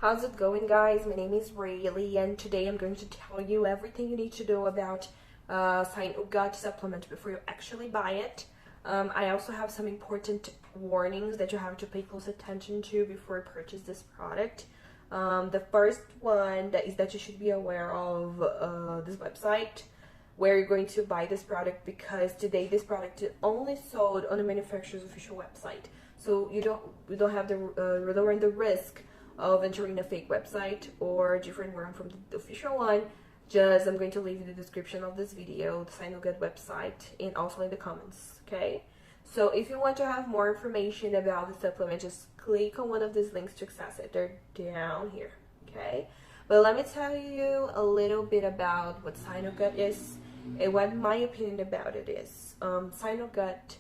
How's it going, guys? My name is Rayleigh, and today I'm going to tell you everything you need to know about Synogut supplement before you actually buy it. I also have some important warnings that you have to pay close attention to before you purchase this product. The first one is that you should be aware of this website where you're going to buy this product, because today this product is only sold on the manufacturer's official website. So you don't run the risk of entering a fake website or a different one from the official one. I'm going to leave in the description of this video the Synogut website and also in the comments, okay? So if you want to have more information about the supplement, just click on one of these links to access it. They're down here, okay? But let me tell you a little bit about what Synogut is and what my opinion about it is. Synogut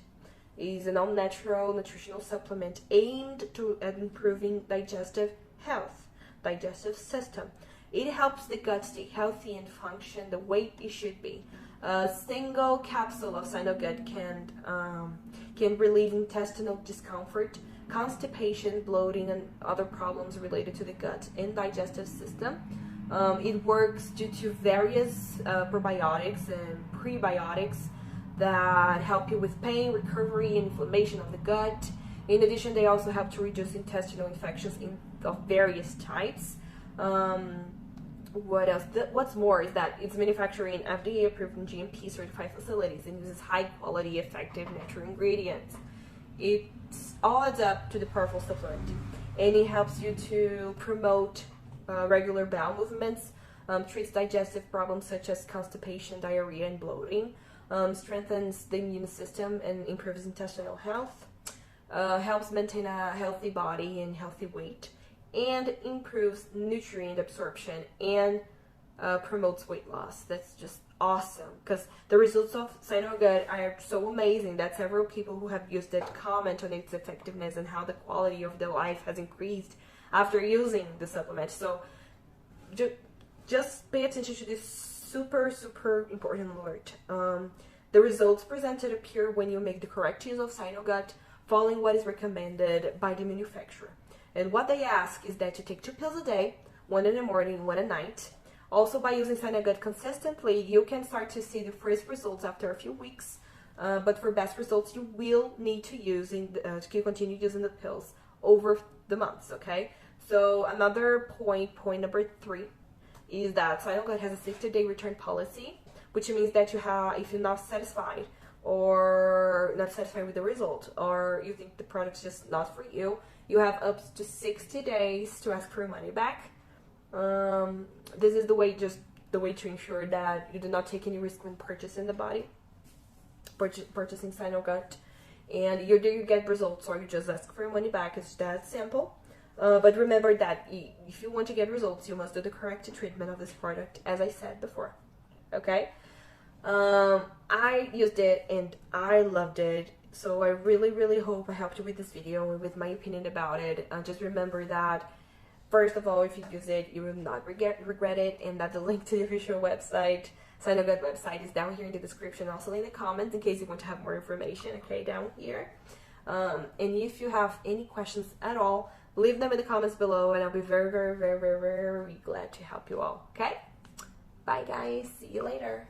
is an all-natural nutritional supplement aimed at improving digestive health, digestive system. It helps the gut stay healthy and function the way it should be. A single capsule of Synogut can relieve intestinal discomfort, constipation, bloating, and other problems related to the gut and digestive system. It works due to various probiotics and prebiotics that help you with pain, recovery, and inflammation of the gut. In addition, they also help to reduce intestinal infections of various types. What else? What's more is that it's manufactured in FDA approved and GMP certified facilities and uses high quality, effective natural ingredients. It all adds up to the powerful supplement, and it helps you to promote regular bowel movements, treats digestive problems such as constipation, diarrhea, and bloating, strengthens the immune system and improves intestinal health, helps maintain a healthy body and healthy weight, and improves nutrient absorption and promotes weight loss. That's just awesome, because the results of Synogut are so amazing that several people who have used it comment on its effectiveness and how the quality of their life has increased after using the supplement. So just pay attention to this super important alert. The results presented appear when you make the correct use of Synogut, following what is recommended by the manufacturer. And what they ask is that you take 2 pills a day, one in the morning, one at night. Also, by using Synogut consistently, you can start to see the first results after a few weeks. But for best results, you will need to continue using the pills over the months, okay? So another point number 3, is that Synogut has a 60-day return policy, which means that if you're not satisfied with the result, or you think the product's just not for you, you have up to 60 days to ask for your money back. This is the way to ensure that you do not take any risk when purchasing purchasing Synogut, and either you get results or you just ask for your money back. It's that simple. But remember that if you want to get results, you must do the correct treatment of this product, as I said before. Okay? I used it and I loved it. So I really hope I helped you with this video and with my opinion about it. Just remember that, first of all, if you use it, you will not regret it, and that the link to the official website, Synogut website, is down here in the description, also in the comments, in case you want to have more information, okay, down here. And if you have any questions at all, leave them in the comments below, and I'll be very glad to help you all, okay? Bye, guys. See you later.